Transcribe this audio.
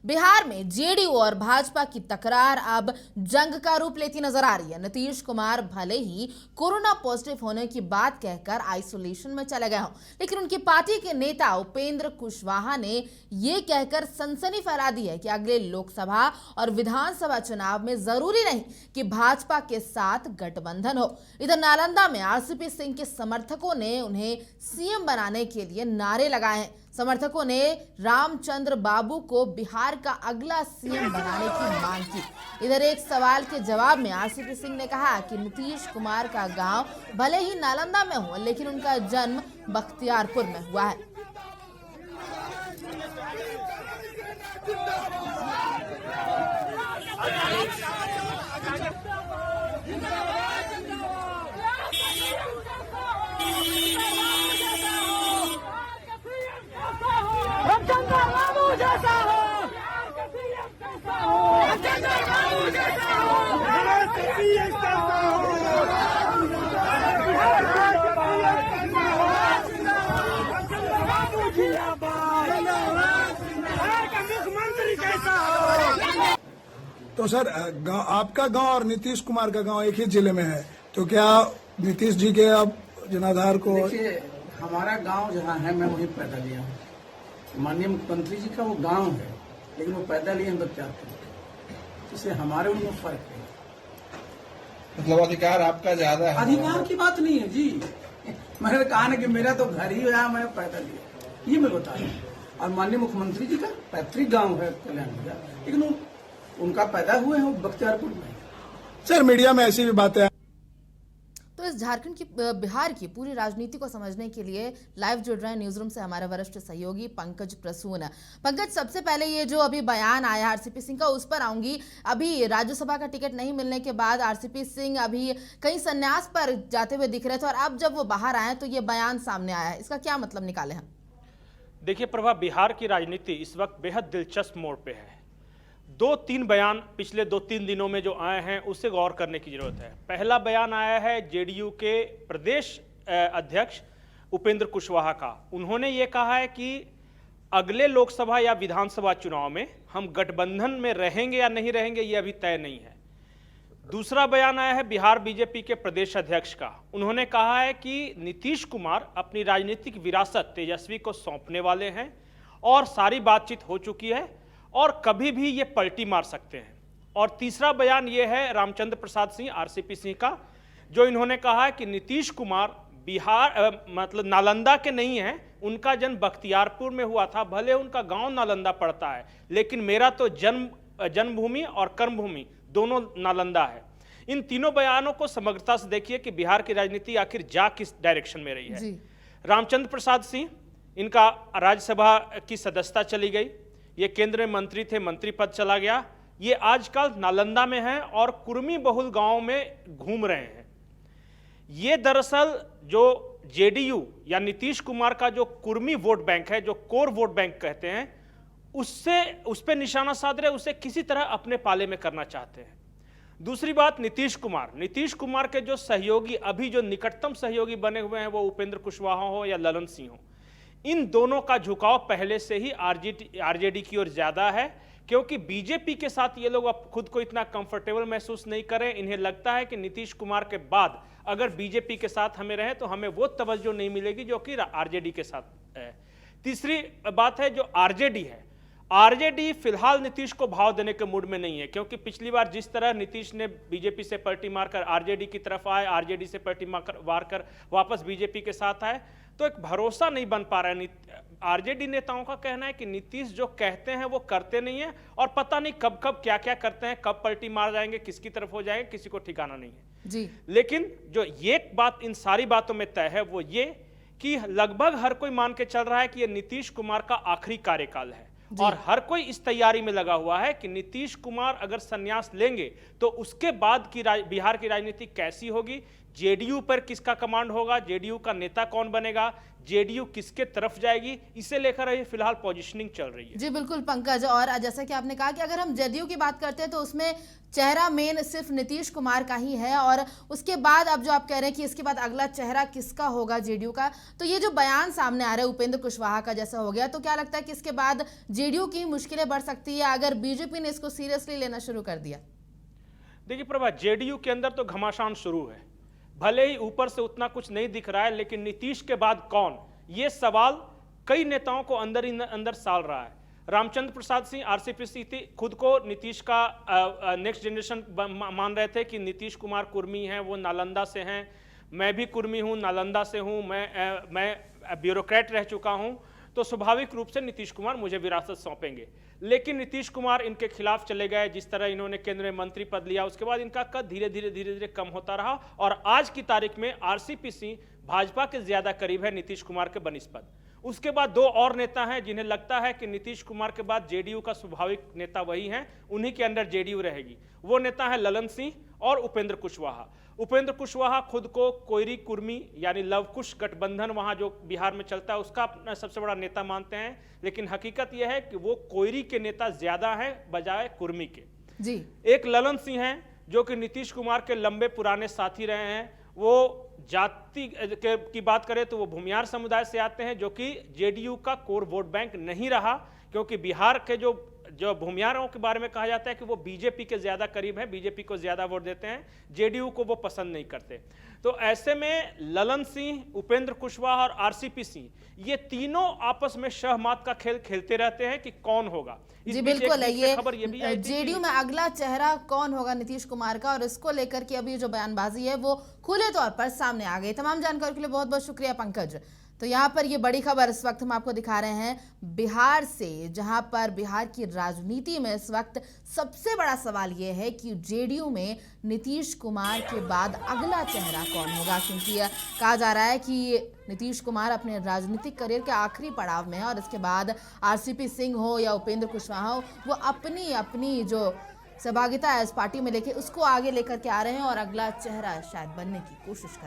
बिहार में जेडीयू और भाजपा की तकरार अब जंग का रूप लेती नजर आ रही है। नीतीश कुमार भले ही कोरोना पॉजिटिव होने की बात कहकर आइसोलेशन में चले गए हों, लेकिन उनकी पार्टी के नेता उपेंद्र कुशवाहा ने ये कहकर सनसनी फैला दी है कि अगले लोकसभा और विधानसभा चुनाव में जरूरी नहीं कि भाजपा के साथ गठबंधन हो। इधर नालंदा में आरसीपी सिंह के समर्थकों ने उन्हें सीएम बनाने के लिए नारे लगाए हैं। समर्थकों ने रामचंद्र बाबू को बिहार का अगला सीएम बनाने की मांग की। इधर एक सवाल के जवाब में आरसीपी सिंह ने कहा कि नीतीश कुमार का गांव भले ही नालंदा में हो, लेकिन उनका जन्म बख्तियारपुर में हुआ है। तो सर आपका गांव और नीतीश कुमार का गांव एक ही जिले में है, तो क्या नीतीश जी के अब जनाधार को? देखिए, हमारा गांव जहाँ है मैं वहीं पैदा लिया हूँ। माननीय मुख्यमंत्री जी का वो गांव है, लेकिन वो पैदा लिए हैं बख्तियारपुर। इससे हमारे उनमें फर्क है। मतलब अधिकार आपका ज्यादा है? अधिकार की बात नहीं है जी। मैंने कहा ना कि मेरा तो घर ही है, मैं पैदा लिया, ये मैं बता रहा हूँ। और माननीय मुख्यमंत्री जी का पैतृक गाँव है कल्याण, लेकिन उनका पैदा हुए हैं बख्तियारपुर में। सर मीडिया में ऐसी भी बातें। तो इस झारखंड की बिहार की पूरी राजनीति को समझने के लिए लाइव जुड़ रहे हैं न्यूज रूम से हमारे वरिष्ठ सहयोगी पंकज प्रसून। पंकज, सबसे पहले ये जो अभी बयान आया आरसीपी सिंह का, उस पर आऊंगी। अभी राज्यसभा का टिकट नहीं मिलने के बाद आरसीपी सिंह अभी कहीं संन्यास पर जाते हुए दिख रहे थे, और अब जब वो बाहर आए तो ये बयान सामने आया है। इसका क्या मतलब निकाले हम? देखिए प्रभा, बिहार की राजनीति इस वक्त बेहद दिलचस्प मोड़ पे है। 2-3 बयान पिछले 2-3 दिनों में जो आए हैं उससे गौर करने की जरूरत है। पहला बयान आया है जेडीयू के प्रदेश अध्यक्ष उपेंद्र कुशवाहा का। उन्होंने ये कहा है कि अगले लोकसभा या विधानसभा चुनाव में हम गठबंधन में रहेंगे या नहीं रहेंगे ये अभी तय नहीं है। दूसरा बयान आया है बिहार बीजेपी के प्रदेश अध्यक्ष का। उन्होंने कहा है कि नीतीश कुमार अपनी राजनीतिक विरासत तेजस्वी को सौंपने वाले हैं और सारी बातचीत हो चुकी है और कभी भी ये पलटी मार सकते हैं। और तीसरा बयान ये है रामचंद्र प्रसाद सिंह आरसीपी सिंह का, जो इन्होंने कहा है कि नीतीश कुमार बिहार मतलब नालंदा के नहीं हैं, उनका जन्म बख्तियारपुर में हुआ था। भले उनका गांव नालंदा पड़ता है, लेकिन मेरा तो जन्मभूमि और कर्मभूमि दोनों नालंदा है। इन तीनों बयानों को समग्रता से देखिए कि बिहार की राजनीति आखिर जा किस डायरेक्शन में रही है। रामचंद्र प्रसाद सिंह, इनका राज्यसभा की सदस्यता चली गई, ये केंद्र में मंत्री थे, मंत्री पद चला गया। ये आजकल नालंदा में हैं और कुर्मी बहुल गांव में घूम रहे हैं। ये दरअसल जो जेडीयू या नीतीश कुमार का जो कुर्मी वोट बैंक है, जो कोर वोट बैंक कहते हैं, उस पे निशाना साध रहे, उसे किसी तरह अपने पाले में करना चाहते हैं। दूसरी बात, नीतीश कुमार के जो सहयोगी, अभी जो निकटतम सहयोगी बने हुए हैं, वो उपेंद्र कुशवाहा हो या ललन सिंह हो, इन दोनों का झुकाव पहले से ही आरजेडी की ओर ज्यादा है, क्योंकि बीजेपी के साथ ये लोग अब खुद को इतना कंफर्टेबल महसूस नहीं करें। इन्हें लगता है कि नीतीश कुमार के बाद अगर बीजेपी के साथ हमें रहे तो हमें वो तवज्जो नहीं मिलेगी जो कि आरजेडी के साथ है। तीसरी बात है जो आरजेडी है, आरजेडी फिलहाल नीतीश को भाव देने के मूड में नहीं है, क्योंकि पिछली बार जिस तरह नीतीश ने बीजेपी से पलटी मारकर आरजेडी की तरफ आए, आरजेडी से पलटी मारकर वापस बीजेपी के साथ आए, तो एक भरोसा नहीं बन पा रहा है। आरजेडी नेताओं का कहना है कि नीतीश जो कहते हैं वो करते नहीं है, और पता नहीं कब कब क्या क्या करते हैं, कब पलटी मार जाएंगे, किसकी तरफ हो जाएंगे, किसी को ठिकाना नहीं है जी। लेकिन जो ये बात इन सारी बातों में तय है वो ये कि लगभग हर कोई मान के चल रहा है कि ये नीतीश कुमार का आखिरी कार्यकाल है, और हर कोई इस तैयारी में लगा हुआ है कि नीतीश कुमार अगर संन्यास लेंगे तो उसके बाद की बिहार की राजनीति कैसी होगी, जेडीयू पर किसका कमांड होगा, जेडीयू का नेता कौन बनेगा, जेडीयू किसके तरफ जाएगी, इसे लेकर अभी फिलहाल पोजीशनिंग चल रही है। जी बिल्कुल पंकज, और जैसा कि आपने कहा कि अगर हम जेडीयू की बात करते हैं तो उसमें चेहरा मेन सिर्फ नीतीश कुमार का ही है, और उसके बाद अब जो आप कह रहे हैं कि इसके बाद अगला चेहरा किसका होगा जेडीयू का, तो ये जो बयान सामने आ रहा है उपेंद्र कुशवाहा का जैसा हो गया, तो क्या लगता है कि इसके बाद जेडीयू की मुश्किलें बढ़ सकती है अगर बीजेपी ने इसको सीरियसली लेना शुरू कर दिया? देखिए प्रभा, जेडीयू के अंदर तो घमासान शुरू है, भले ही ऊपर से उतना कुछ नहीं दिख रहा है, लेकिन नीतीश के बाद कौन, ये सवाल कई नेताओं को अंदर ही अंदर साल रहा है। रामचंद्र प्रसाद सिंह आरसीपी थी, खुद को नीतीश का नेक्स्ट जनरेशन मान रहे थे कि नीतीश कुमार कुर्मी हैं, वो नालंदा से हैं, मैं भी कुर्मी हूं, नालंदा से हूं, मैं ब्यूरोक्रेट रह चुका हूं, तो स्वाभाविक रूप से नीतीश कुमार मुझे विरासत सौंपेंगे। लेकिन नीतीश कुमार इनके खिलाफ चले गए, जिस तरह इन्होंने केंद्रीय मंत्री पद लिया, उसके बाद इनका कद धीरे धीरे कम होता रहा, और आज की तारीख में आरसीपी सिंह भाजपा के ज्यादा करीब है नीतीश कुमार के बनिस्पत। उसके बाद दो और नेता हैं जिन्हें लगता है कि नीतीश कुमार के बाद जेडीयू का स्वाभाविक नेता वही हैं, उन्हीं के अंडर जेडीयू रहेगी। वो नेता है ललन सिंह और उपेंद्र कुशवाहा। उपेंद्र कुशवाहा खुद को कोयरी कुर्मी यानी लवकुश गठबंधन वहां जो बिहार में चलता है उसका अपना सबसे बड़ा नेता मानते हैं, लेकिन हकीकत यह है कि वो कोयरी के नेता ज्यादा हैं बजाय कुर्मी के। जी, एक ललन सिंह हैं जो कि नीतीश कुमार के लंबे पुराने साथी रहे हैं। वो जाति की बात करें तो वो भूमियार समुदाय से आते हैं, जो कि जेडीयू का कोर वोट बैंक नहीं रहा, क्योंकि बिहार के जो भूमियारों के बारे में कहा जाता है कि वो बीजेपी के ज्यादा करीब हैं, बीजेपी को ज्यादा वोट देते हैं, जेडीयू को वो पसंद नहीं करते। तो ऐसे में ललन सिंह, उपेंद्र कुशवाहा और आरसीपी सिंह, ये तीनों आपस में शहमात का खेल खेलते रहते हैं कि कौन होगा। जी बिल्कुल, ये खबर ये भी आई थी जेडीयू में अगला चेहरा कौन होगा नीतीश कुमार का, और इसको लेकर के अभी जो बयानबाजी है वो खुले तौर पर सामने आ गई। तमाम जानकारी के लिए बहुत बहुत शुक्रिया पंकज। तो यहाँ पर ये बड़ी खबर इस वक्त हम आपको दिखा रहे हैं बिहार से, जहाँ पर बिहार की राजनीति में इस वक्त सबसे बड़ा सवाल ये है कि जेडीयू में नीतीश कुमार के बाद अगला चेहरा कौन होगा, क्योंकि कहा जा रहा है कि नीतीश कुमार अपने राजनीतिक करियर के आखिरी पड़ाव में है, और इसके बाद आरसीपी सिंह हो या उपेंद्र कुशवाहा हो, वो अपनी जो सहभागिता है इस पार्टी में लेके उसको आगे लेकर के आ रहे हैं और अगला चेहरा शायद बनने की कोशिश कर